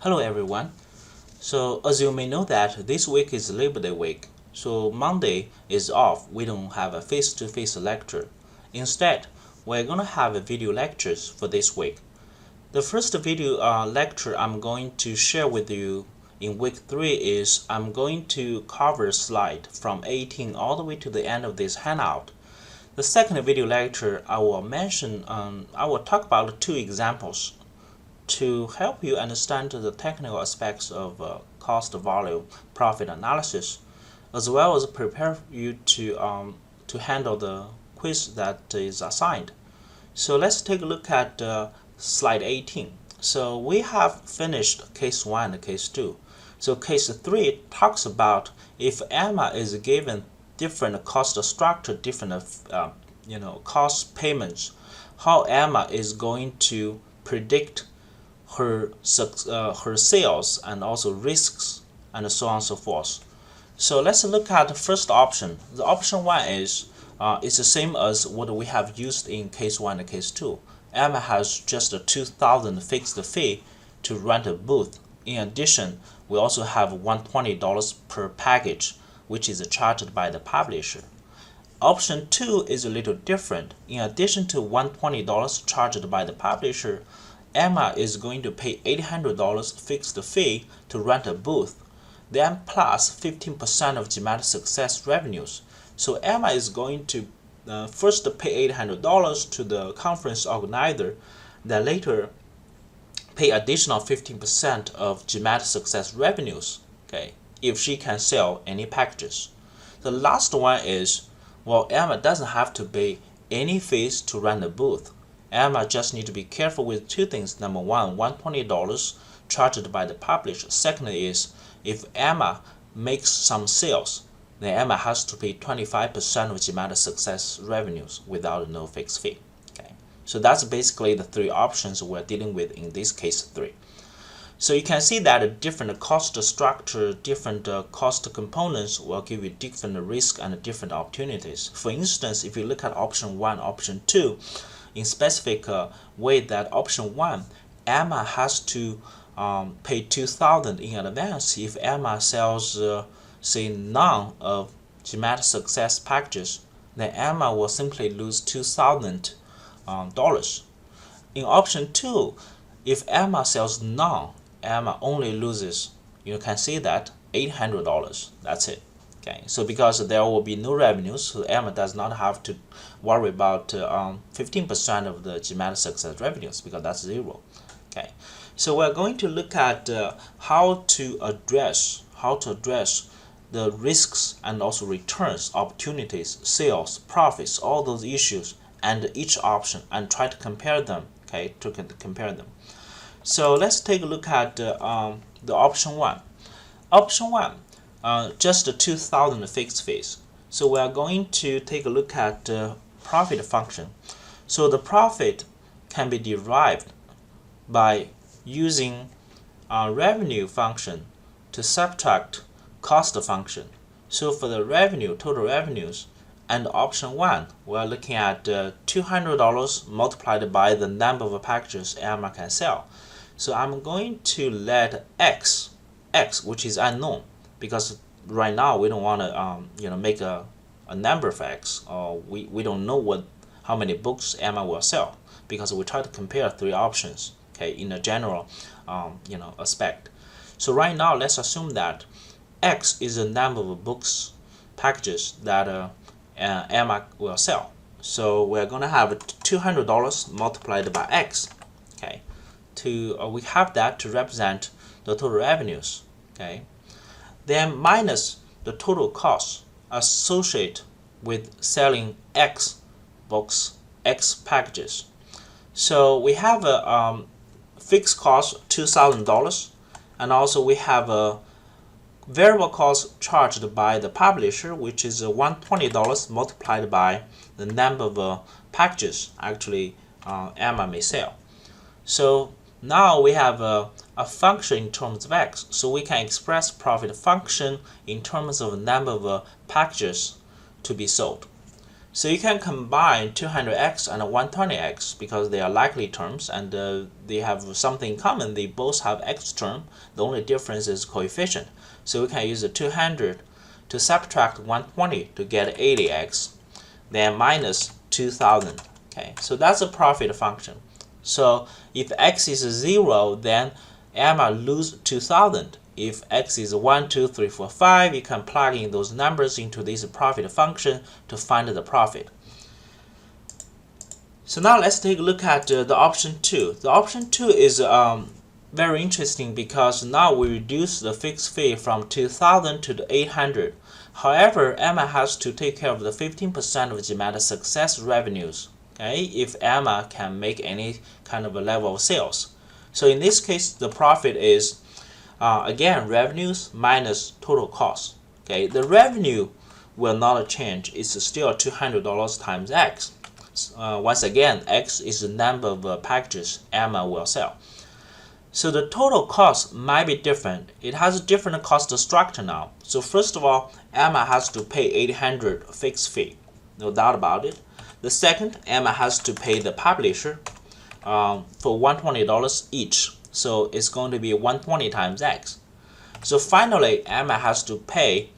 Hello everyone. So as you may know that this week is Labor Day week. So Monday is off. We don't have a face-to-face lecture. Instead, we're going to have a video lectures for this week. The first video lecture I'm going to share with you in week 3 is I'm going to cover a slide from 18 all the way to the end of this handout. The second video lecture I will talk about 2 examples to help you understand the technical aspects of cost value profit analysis, as well as prepare you to handle the quiz that is assigned. So let's take a look at slide 18. So we have finished case 1 and case 2. So case 3 talks about if Emma is given different cost structure, different cost payments, how Emma is going to predict her sales and also risks and so on and so forth. So let's look at the first option. The option 1 is the same as what we have used in case 1 and case 2. Emma has just a $2,000 fixed fee to rent a booth. In addition, we also have $120 per package, which is charged by the publisher. Option 2 is a little different. In addition to $120 charged by the publisher, Emma is going to pay $800 fixed fee to rent a booth, then plus 15% of GMAT success revenues. So Emma is going to first pay $800 to the conference organizer, then later pay additional 15% of GMAT success revenues, okay, if she can sell any packages. The last one is, well, Emma doesn't have to pay any fees to rent a booth. Emma just need to be careful with 2 things. Number 1, $120 charged by the publisher. Second is, if Emma makes some sales, then Emma has to pay 25% of GMAT success revenues without no fixed fee. Okay, so that's basically the 3 options we're dealing with in this case 3. So you can see that a different cost structure, different cost components will give you different risk and different opportunities. For instance, if you look at option 1, option 2, in specific way that option 1, Emma has to pay $2,000 in advance. If Emma sells say none of GMAT success packages, then Emma will simply lose $2,000. In option 2, if Emma sells none, Emma only loses, you can see that, $800. That's it. Okay, so because there will be no revenues, so Emma does not have to worry about 15% of the GMAT success revenues, because that's 0. Okay, so we're going to look at how to address the risks and also returns, opportunities, sales, profits, all those issues, and each option, and try to compare them. Okay, to compare them. So let's take a look at the option 1. Option 1. Just a $2,000 fixed fees. So we are going to take a look at the profit function. So the profit can be derived by using revenue function to subtract cost function. So for the revenue, total revenues, and option 1, we are looking at $200 multiplied by the number of packages Emma can sell. So I'm going to let x, which is unknown, because right now we don't want to make a number for x, or we don't know how many books Emma will sell, because we try to compare 3 options, okay, in a general aspect. So right now let's assume that x is the number of books packages that Emma will sell. So we're going to have $200 multiplied by x, okay, we have that to represent the total revenues, okay, then minus the total cost associated with selling X books, X packages. So we have a fixed cost $2,000, and also we have a variable cost charged by the publisher, which is $120 multiplied by the number of packages actually Emma may sell. So now we have a function in terms of x, so we can express profit function in terms of number of packages to be sold. So you can combine 200x and 120x because they are likely terms and they have something in common. They both have x term. The only difference is coefficient. So we can use the 200 to subtract 120 to get 80x, then minus 2000. Okay, so that's a profit function. So if x is 0, then Emma lose 2000. If x is 1, 2, 3, 4, 5, you can plug in those numbers into this profit function to find the profit. So now let's take a look at the option 2. The option 2 is very interesting because now we reduce the fixed fee from 2000 to the 800. However, Emma has to take care of the 15% of GMAT success revenues, okay, if Emma can make any kind of a level of sales. So in this case, the profit is again, revenues minus total cost. Okay, the revenue will not change. It's still $200 times X. Once again, X is the number of packages Emma will sell. So the total cost might be different. It has a different cost structure now. So first of all, Emma has to pay 800 fixed fee, no doubt about it. The second, Emma has to pay the publisher for $120 each. So it's going to be 120 times X. So finally, Emma has to pay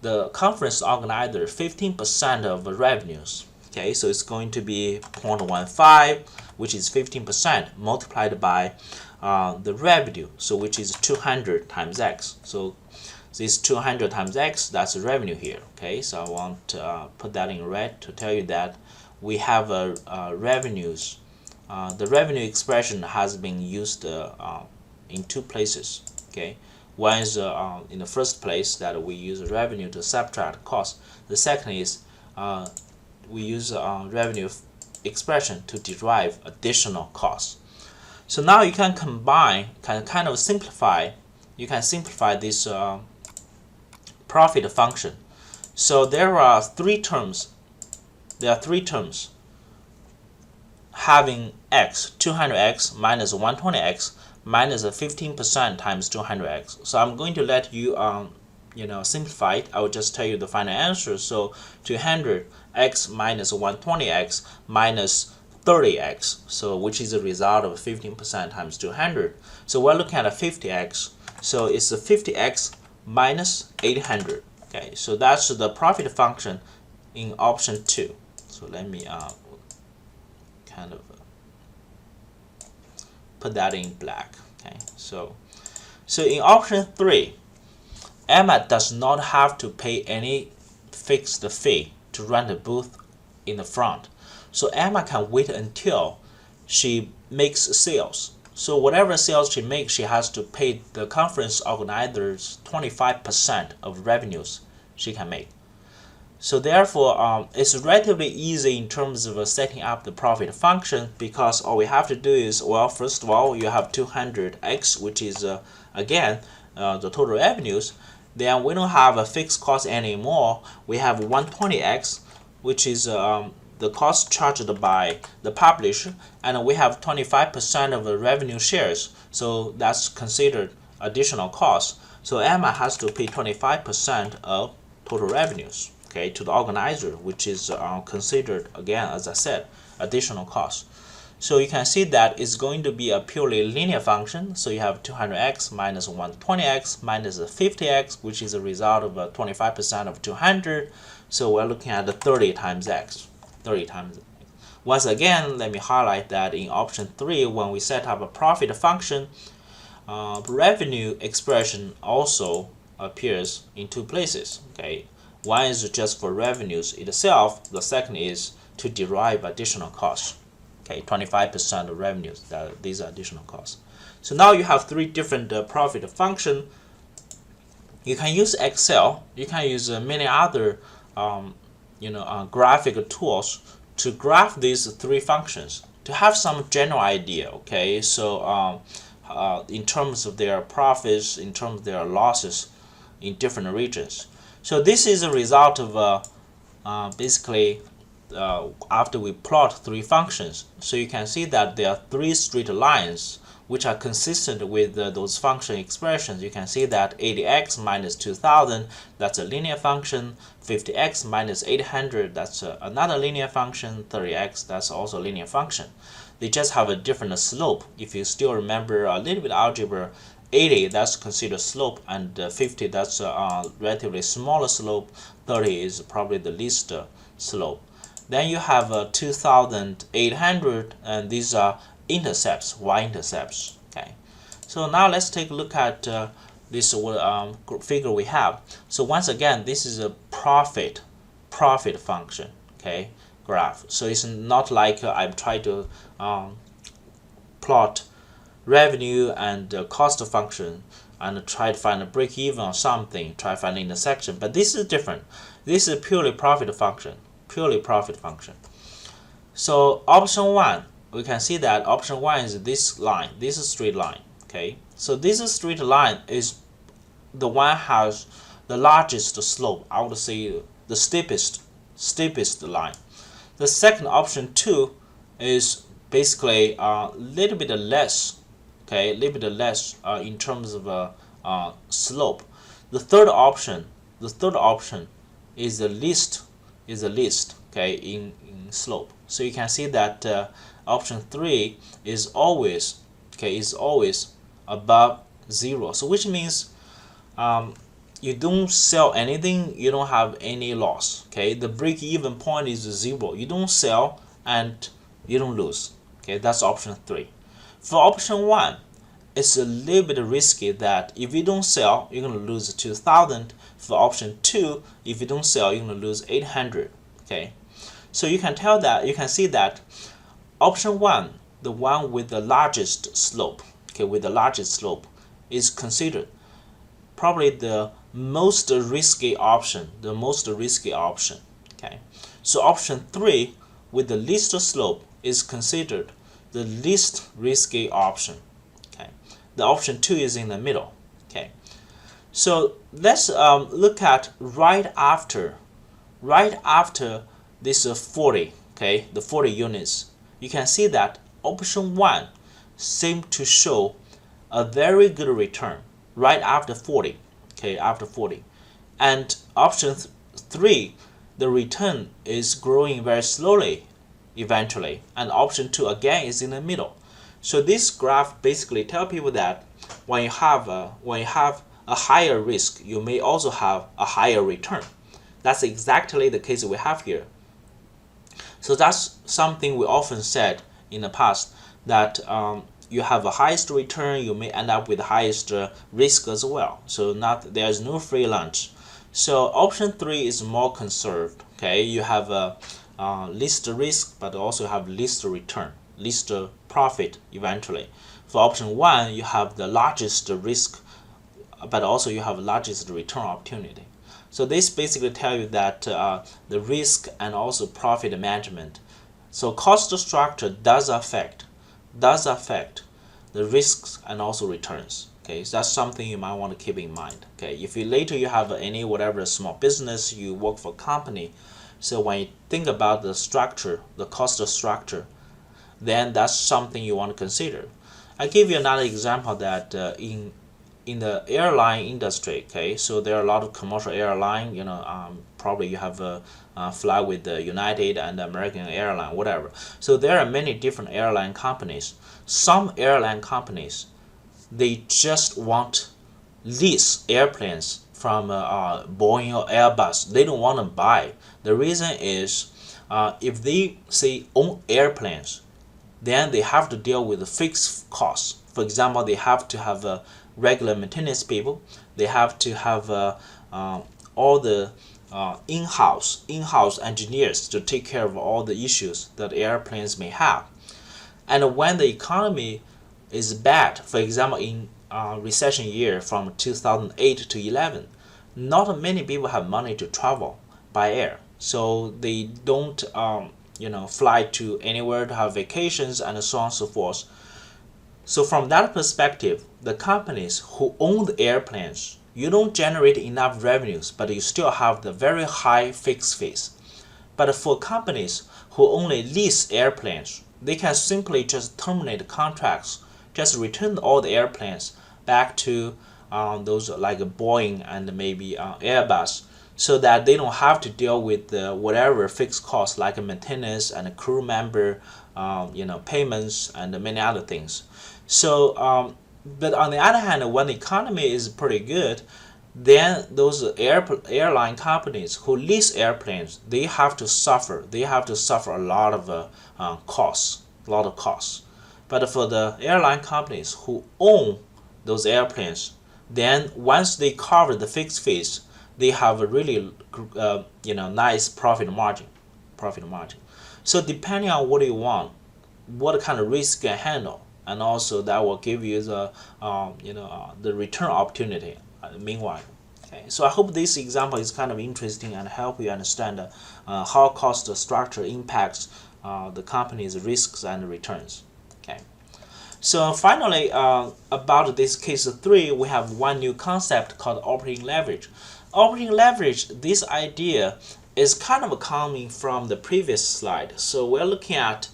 the conference organizer 15% of the revenues. Okay, so it's going to be 0.15, which is 15% multiplied by the revenue, so which is 200 times X. So this 200 times X, that's the revenue here. Okay, so I want to put that in red to tell you that we have revenues. The revenue expression has been used in two places. Okay, one is in the first place that we use revenue to subtract cost. The second is we use revenue expression to derive additional costs. So now you can combine, can kind of simplify. You can simplify this profit function. So there are three terms. There are three terms having x, 200x minus 120x minus 15% times 200x. So I'm going to let you simplify it. I will just tell you the final answer. So 200x minus 120x minus 30x, so which is the result of 15% times 200. So we're looking at a 50x. So it's a 50x minus 800. Okay, so that's the profit function in option 2. So let me kind of put that in black. Okay, so in option 3, Emma does not have to pay any fixed fee to run the booth in the front. So Emma can wait until she makes sales. So whatever sales she makes, she has to pay the conference organizers 25% of revenues she can make. So therefore, it's relatively easy in terms of setting up the profit function, because all we have to do is, well, first of all, you have 200x, which is again the total revenues. Then we don't have a fixed cost anymore. We have 120x, which is the cost charged by the publisher, and we have 25% of the revenue shares, so that's considered additional cost. So Emma has to pay 25% of total revenues, okay, to the organizer, which is considered, again, as I said, additional cost. So you can see that it's going to be a purely linear function. So you have 200x minus 120x minus 50x, which is a result of 25% of 200. So we're looking at the 30 times x. 30 times. Once again, let me highlight that in option 3, when we set up a profit function, revenue expression also appears in two places. Okay, one is just for revenues itself. The second is to derive additional costs. Okay, 25% of revenues. These are additional costs. So now you have three different profit function. You can use Excel. You can use many other graphic tools to graph these three functions to have some general idea. Okay, so in terms of their profits, in terms of their losses in different regions. So this is a result of basically after we plot three functions. So you can see that there are three straight lines which are consistent with those function expressions. You can see that 80x minus 2000, that's a linear function. 50x minus 800, that's another linear function. 30x, that's also a linear function. They just have a different slope. If you still remember a little bit of algebra, 80, that's considered slope, and 50, that's a relatively smaller slope. 30 is probably the least slope. Then you have 2800, and these are intercepts, y-intercepts. Okay, so now let's take a look at this figure we have. So once again, this is a profit function, okay, graph. So it's not like I'm trying to plot revenue and cost function and try to find a break even or something, try to find an intersection. But this is different. This is purely profit function, So option 1, we can see that option 1 is this line, this is straight line. Okay, so this straight line is the one has the largest slope. I would say the steepest line. The second option 2 is basically a little bit less, okay, a little bit less in terms of slope. The third option is the least, okay, in slope. So you can see that option 3 is always, okay, is always above 0. So which means you don't sell anything, you don't have any loss. Okay, the break-even point is 0. You don't sell and you don't lose. Okay, that's option 3. For option 1, it's a little bit risky that if you don't sell, you're going to lose 2000. For option 2, if you don't sell, you're going to lose 800. Okay, so you can see that option 1, the one with the largest slope, okay, with the largest slope, is considered probably the most risky option, okay. So option 3 with the least slope is considered the least risky option. Okay, the option 2 is in the middle. Okay, so let's look at right after this 40. Okay, the 40 units. You can see that option 1 seems to show a very good return right after 40. Okay, after 40, and option 3, the return is growing very slowly eventually, and option 2 again is in the middle. So this graph basically tells people that when you have a higher risk, you may also have a higher return. That's exactly the case we have here. So that's something we often said in the past, that you have the highest return, you may end up with the highest risk as well. So there's no free lunch. So option 3 is more conserved. Okay, you have least risk, but also have least return, least profit eventually. For option 1, you have the largest risk, but also you have largest return opportunity. So this basically tell you that the risk and also profit management. So cost structure does affect the risks and also returns. Okay, so that's something you might want to keep in mind. Okay, if you later you have any whatever small business, you work for a company, so when you think about the structure, the cost structure, then that's something you want to consider. I give you another example that in the airline industry, okay, so there are a lot of commercial airline, probably you have fly with the United and American airline, whatever. So there are many different airline companies. Some airline companies, they just want lease airplanes from Boeing or Airbus. They don't want to buy. The reason is if they say own airplanes, then they have to deal with the fixed costs. For example, they have to have regular maintenance people. They have to have all the in-house engineers to take care of all the issues that airplanes may have. And when the economy is bad, for example, in recession year from 2008 to 11, not many people have money to travel by air, so they don't fly to anywhere to have vacations and so on and so forth. So from that perspective, the companies who own the airplanes, you don't generate enough revenues, but you still have the very high fixed fees. But for companies who only lease airplanes, they can simply just terminate contracts just return all the airplanes back to those like Boeing and maybe Airbus, so that they don't have to deal with whatever fixed costs like maintenance and a crew member, payments and many other things. So, but on the other hand, when the economy is pretty good, then those airline companies who lease airplanes, they have to suffer. They have to suffer a lot of costs, But for the airline companies who own those airplanes, then once they cover the fixed fees, they have a really nice profit margin. So depending on what you want, what kind of risk you can handle, and also that will give you the return opportunity. Meanwhile, okay. So I hope this example is kind of interesting and help you understand how cost structure impacts the company's risks and returns. Okay. So finally, about this case 3, we have one new concept called operating leverage. Operating leverage, this idea is kind of coming from the previous slide. So we're looking at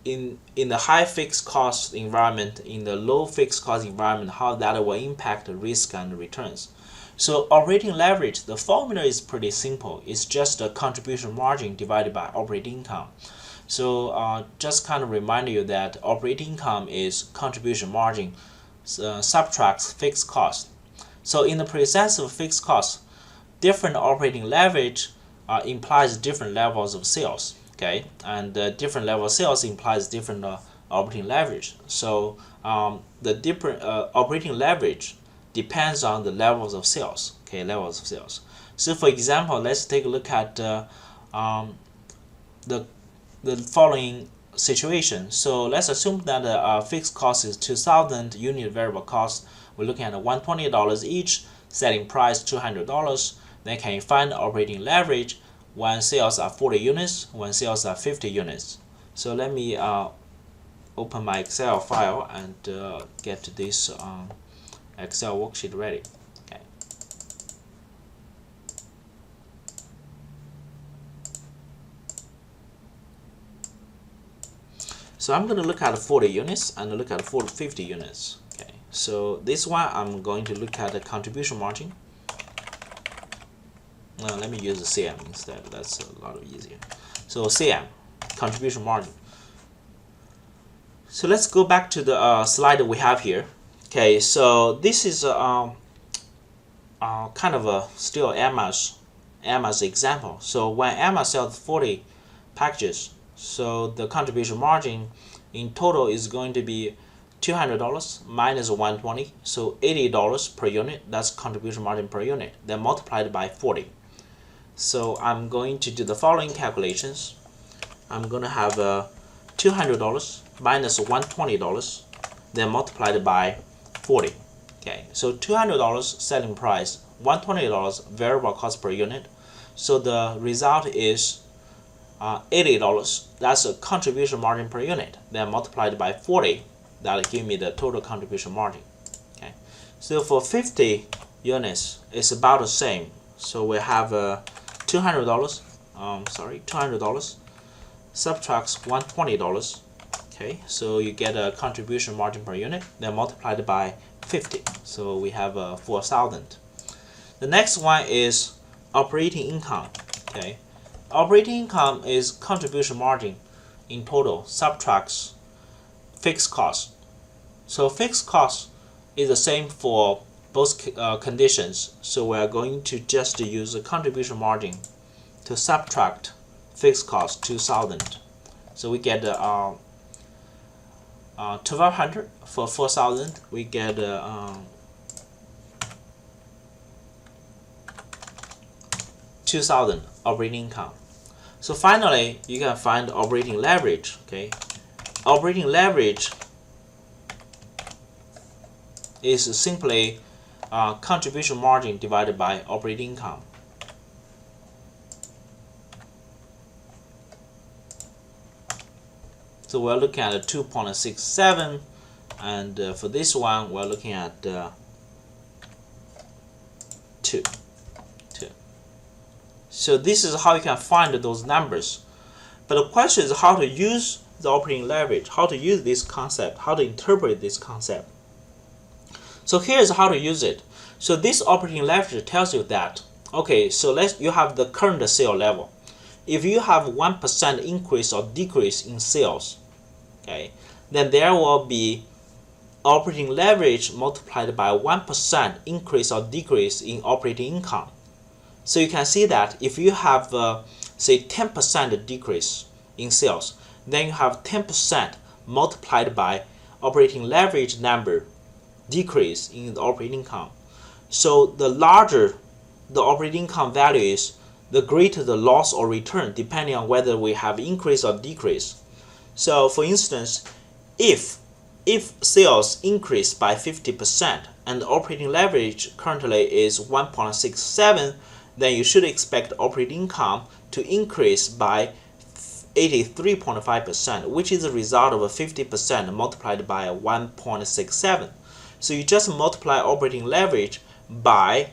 in the high fixed cost environment, in the low fixed cost environment, how that will impact the risk and returns. So operating leverage, the formula is pretty simple. It's just a contribution margin divided by operating income. So just kind of remind you that operating income is contribution margin subtracts fixed cost. So in the presence of fixed costs, different operating leverage implies different levels of sales. Okay, and different level of sales implies different operating leverage. So the different operating leverage depends on the levels of sales. Okay, levels of sales. So for example, let's take a look at the following situation. So let's assume that the fixed cost is 2,000, unit variable cost, we're looking at $120 each, selling price $200. Then can you find operating leverage when sales are 40 units, when sales are 50 units? So let me open my Excel file and get this Excel worksheet ready. Okay. So I'm going to look at 40 units and look at 50 units. Okay. So this one I'm going to look at the contribution margin. No, let me use the CM instead. That's a lot easier. So CM, contribution margin. So let's go back to the slide that we have here. Okay, so this is kind of a still Emma's example. So when Emma sells 40 packages, so the contribution margin in total is going to be $200 minus 120, so $80 per unit. That's contribution margin per unit. Then multiplied by 40. So I'm going to do the following calculations. I'm going to have $200 minus $120, then multiplied by 40. Okay, so $200 selling price, $120 variable cost per unit. So the result is $80. That's a contribution margin per unit. Then multiplied by 40, that'll give me the total contribution margin. Okay, so for 50 units, it's about the same. So we have $200 subtracts $120. Okay, so you get a contribution margin per unit, then multiplied by 50. So we have 4,000. The next one is operating income. Okay, operating income is contribution margin in total subtracts fixed cost. So fixed cost is the same for both conditions. So we are going to just use the contribution margin to subtract fixed cost 2,000. So we get 1,200 for 4,000. We get 2,000 operating income. So finally, you can find operating leverage. Okay, operating leverage is simply contribution margin divided by operating income. So we're looking at 2.67, and for this one we're looking at 2. So this is how you can find those numbers. But the question is how to use the operating leverage, how to use this concept, how to interpret this concept. So here's how to use it. So this operating leverage tells you that, okay, so you have the current sale level. If you have 1% increase or decrease in sales, okay, then there will be operating leverage multiplied by 1% increase or decrease in operating income. So you can see that if you have say 10% decrease in sales, then you have 10% multiplied by operating leverage number decrease in the operating income. So the larger the operating income value is, the greater the loss or return, depending on whether we have increase or decrease. So for instance, if sales increase by 50% and the operating leverage currently is 1.67, then you should expect operating income to increase by 83.5%, which is the result of a 50% multiplied by 1.67. So you just multiply operating leverage by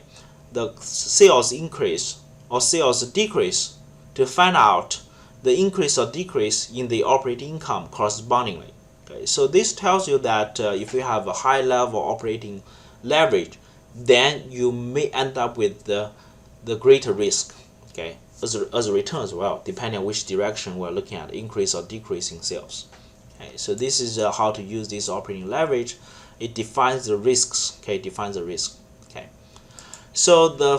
the sales increase or sales decrease to find out the increase or decrease in the operating income correspondingly. Okay, so this tells you that if you have a high level operating leverage, then you may end up with the greater risk, okay, as a return as well, depending on which direction we're looking at, increase or decrease in sales. Okay, so this is how to use this operating leverage. It defines the risks. Okay, defines the risk. Okay, so the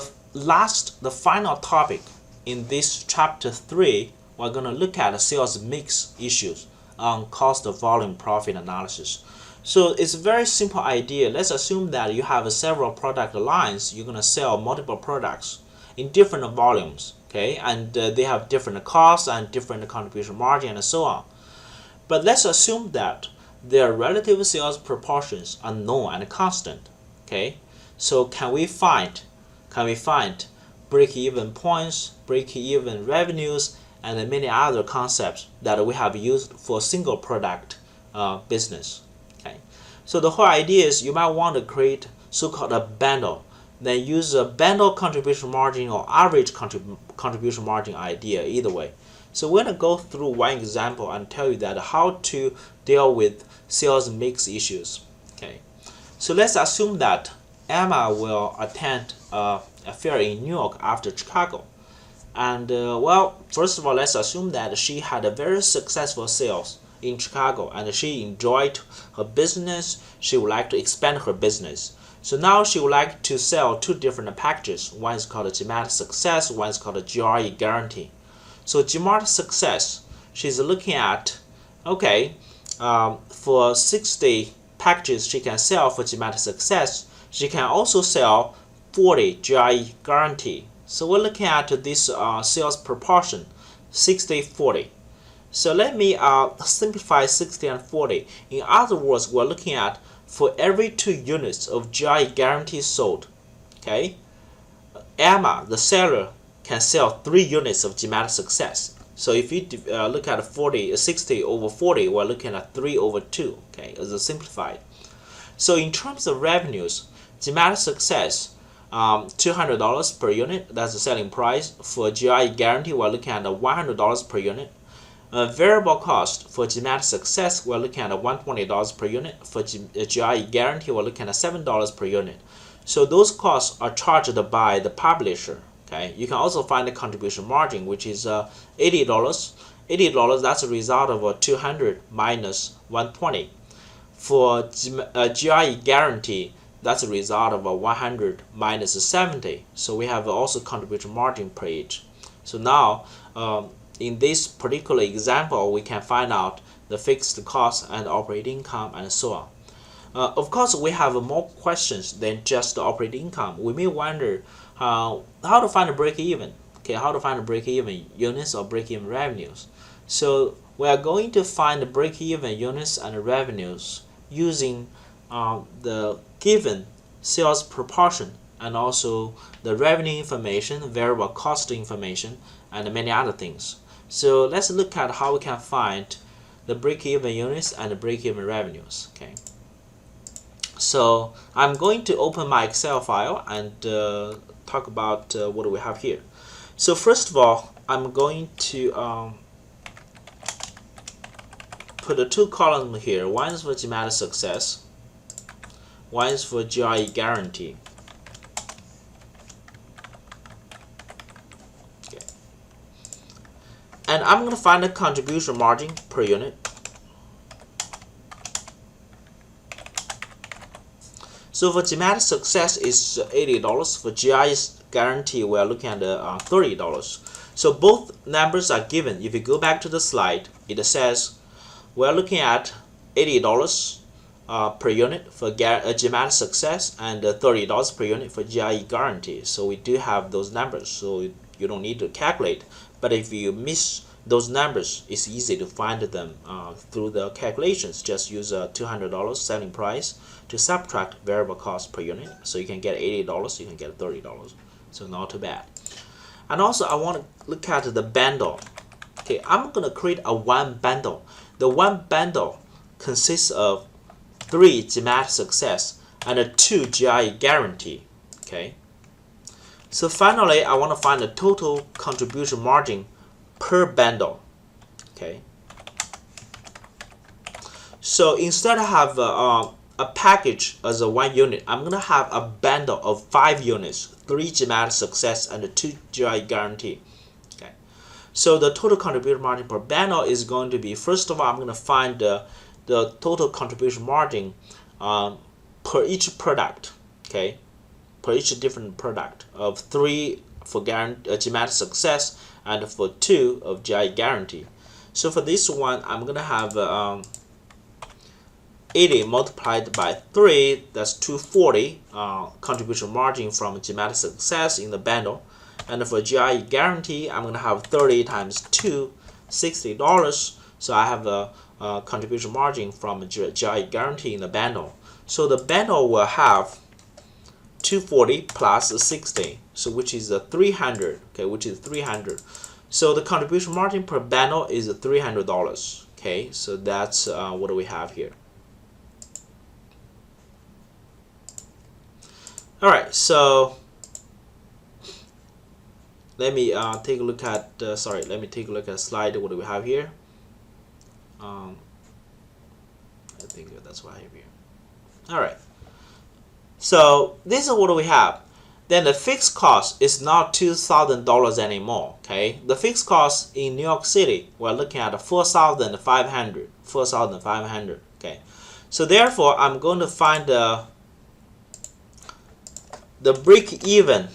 final topic in this chapter 3, we're going to look at sales mix issues on cost of volume profit analysis. So it's a very simple idea. Let's assume that you have several product lines. You're going to sell multiple products in different volumes, okay, and they have different costs and different contribution margin and so on. But let's assume that their relative sales proportions are known and constant, okay. So can we find break-even points, break-even revenues, and many other concepts that we have used for single product business. Okay, so the whole idea is you might want to create so-called a bundle, then use a bundle contribution margin or average contribution margin idea, either way. So we're going to go through one example and tell you that how to deal with sales mix issues. Okay, so let's assume that Emma will attend a fair in New York after Chicago. And well, first of all, let's assume that she had a very successful sales in Chicago and she enjoyed her business. She would like to expand her business. So now she would like to sell two different packages. One is called a GMAT Success, one is called a GRE Guarantee. So GMAT Success, she's looking at, okay, for 60 packages she can sell for GMAT Success, she can also sell 40 GRE Guarantee. So we're looking at this sales proportion, 60-40. So let me simplify 60 and 40. In other words, we're looking at for every 2 units of GRE Guarantee sold, okay, Emma, the seller, can sell 3 units of GMAT Success. So if you look at 60 over 40, we're looking at 3 over 2, okay, as a simplified. So in terms of revenues, GMAT Success, $200 per unit, that's the selling price. For GRE Guarantee, we're looking at $100 per unit. Variable cost for GMAT Success, we're looking at $120 per unit. For GRE Guarantee, we're looking at $7 per unit. So those costs are charged by the publisher. Okay, you can also find the contribution margin, which is $80. $80, that's a result of 200 minus 120. For GRE Guarantee, that's a result of 100 minus 70. So we have also contribution margin per each. So now, in this particular example, we can find out the fixed cost and operating income and so on. Of course, we have more questions than just the operating income. We may wonder how to find a break-even. Okay, how to find a break-even units or break-even revenues. So we are going to find the break-even units and revenues using the given sales proportion and also the revenue information, variable cost information, and many other things. So let's look at how we can find the break-even units and the break-even revenues. Okay. So I'm going to open my Excel file and talk about what do we have here. So first of all, I'm going to put the two columns here. One is for GMAT success, one is for GRE guarantee. Okay. And I'm going to find the contribution margin per unit. So for GMAT success is $80. For GRE guarantee, we are looking at $30. So both numbers are given. If you go back to the slide, it says we're looking at $80 per unit for GMAT success and $30 per unit for GRE guarantee. So we do have those numbers, so you don't need to calculate. But if you miss those numbers, it's easy to find them through the calculations. Just use a $200 selling price to subtract variable cost per unit. So you can get $80, you can get $30. So not too bad. And also I want to look at the bundle. Okay, I'm going to create a one bundle. The one bundle consists of 3 GMAT success and 2 GRE guarantee. Okay. So finally, I want to find the total contribution margin per bundle. Okay. So instead of have a package as a 1 unit, I'm going to have a bundle of 5 units, 3 GMAT success and 2 GRE guarantee. Okay. So the total contribution margin per bundle is going to be, first of all, I'm going to find the total contribution margin per each product. Okay, per each different product of 3 for GMAT success and for 2 of GRE guarantee. So for this one, I'm going to have 80 multiplied by 3, that's 240 contribution margin from GMAT success in the bundle. And for GRE guarantee, I'm going to have 30 times 2, $60. So I have a contribution margin from GRE guarantee in the bundle. So the bundle will have 240 plus 60, so which is 300. Okay, which is 300. So the contribution margin per bundle is $300. Okay, so that's what do we have here. All right, so let me take a look at let me take a look at a slide. What do we have here? I think that's what I have here. All right, so this is what we have. Then the fixed cost is not $2,000 anymore. Okay, the fixed cost in New York City, we're looking at 4,500. 4,500. Okay, so therefore I'm going to find the break even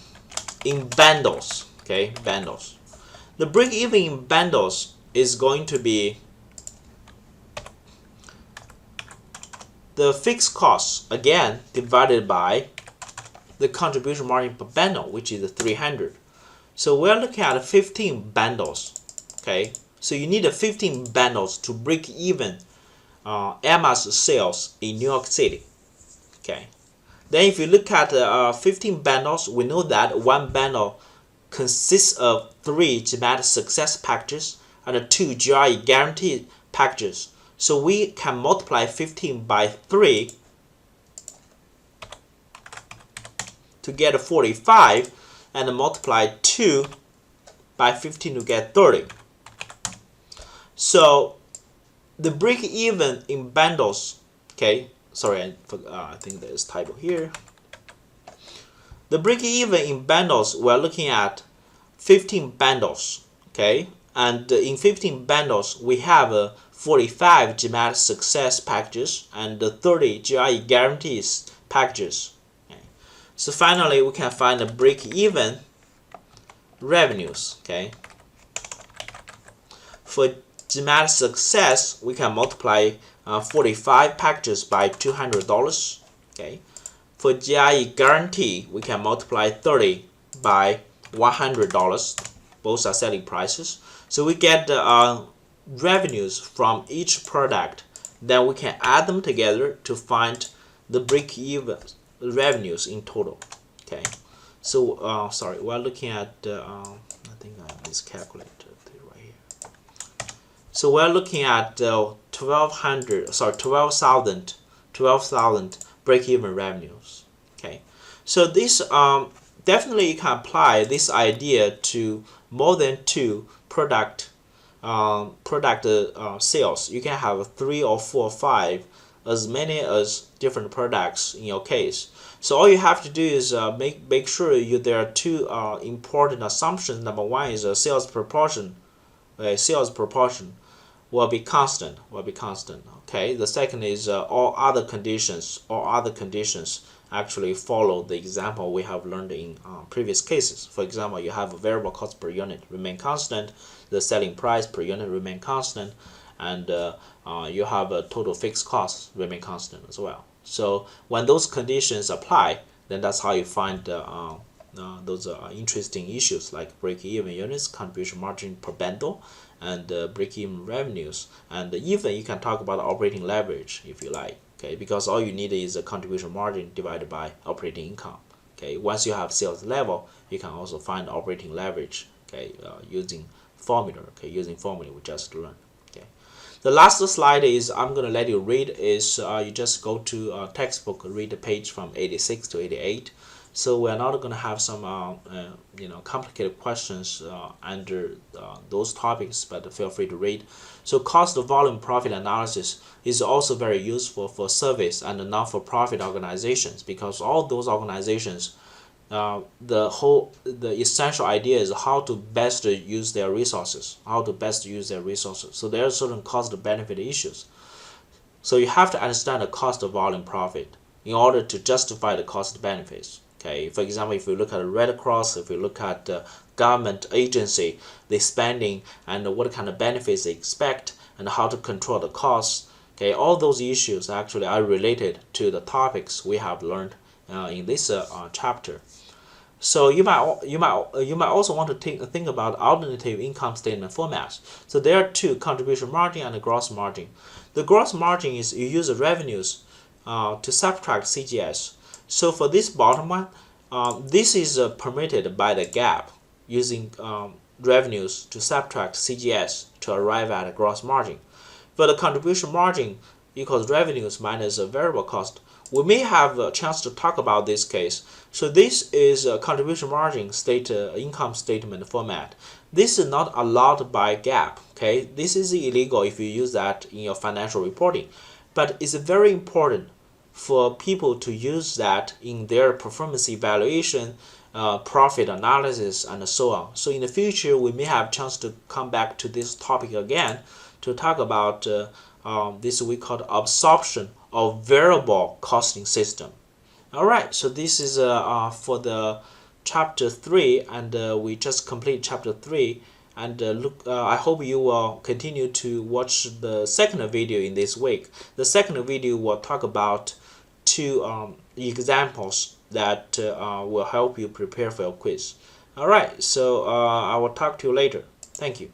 in bundles. Okay, bundles. The break even in bundles is going to be the fixed cost again divided by the contribution margin per bundle, which is 300. So we're looking at 15 bundles. Okay, so you need 15 bundles to break even Emma's sales in New York City. Okay, then if you look at 15 bundles, we know that one bundle consists of 3 GMAT success packages and 2 GRE guaranteed packages. So we can multiply 15 by 3 to get 45 and multiply 2 by 15 to get 30. So the break even in bundles, okay, sorry, I think there's a typo here. The break even in bundles, we're looking at 15 bundles, okay, and in 15 bundles we have 45 GMAT success packages and 30 GRE guarantees packages. Okay. So finally we can find the break even revenues. Okay, for GMAT success we can multiply 45 packages by $200. Okay, for GRE guarantee we can multiply 30 by $100. Both are selling prices, so we get the revenues from each product. Then we can add them together to find the break-even revenues in total. Okay, so sorry, we're looking at I think I miscalculated it right here. So we're looking at 12,000 break-even revenues. Okay, so this definitely you can apply this idea to more than 2 product product sales. You can have 3 or 4 or 5, as many as different products in your case. So all you have to do is make sure there are two important assumptions. Number one is sales proportion. Sales proportion will be constant. Okay. The second is all other conditions actually follow the example we have learned in previous cases. For example, you have a variable cost per unit remain constant, the selling price per unit remain constant, and you have a total fixed cost remain constant as well. So when those conditions apply, then that's how you find those interesting issues like break-even units, contribution margin per bundle, and break-even revenues. And even you can talk about operating leverage if you like. Okay, because all you need is a contribution margin divided by operating income. Okay, once you have sales level, you can also find operating leverage. Okay, using formula. Okay, using formula we just learned. Okay, the last slide is I'm gonna let you read is you just go to textbook, read the page from 86 to 88. So we're not going to have some complicated questions under those topics, but feel free to read. So cost volume profit analysis is also very useful for service and not-for-profit organizations, because all those organizations, the essential idea is how to best use their resources, So there are certain cost-benefit issues. So you have to understand the cost of volume profit in order to justify the cost benefits. Okay, for example, if you look at Red Cross, if you look at government agency, the spending and what kind of benefits they expect and how to control the costs. Okay, all those issues actually are related to the topics we have learned in this chapter. So you might also want to think about alternative income statement formats. So there are two: contribution margin and the gross margin. The gross margin is you use the revenues to subtract CGS. So for this bottom one, this is permitted by the GAAP, using revenues to subtract CGS to arrive at a gross margin. For the contribution margin equals revenues minus a variable cost. We may have a chance to talk about this case. So this is a contribution margin income statement format. This is not allowed by GAAP. Okay, this is illegal if you use that in your financial reporting, but it's very important for people to use that in their performance evaluation, profit analysis, and so on. So in the future, we may have a chance to come back to this topic again to talk about this we call absorption of variable costing system. All right, so this is for the chapter 3, and we just complete chapter 3. And I hope you will continue to watch the second video in this week. The second video will talk about two examples that will help you prepare for your quiz. All right, so I will talk to you later. Thank you.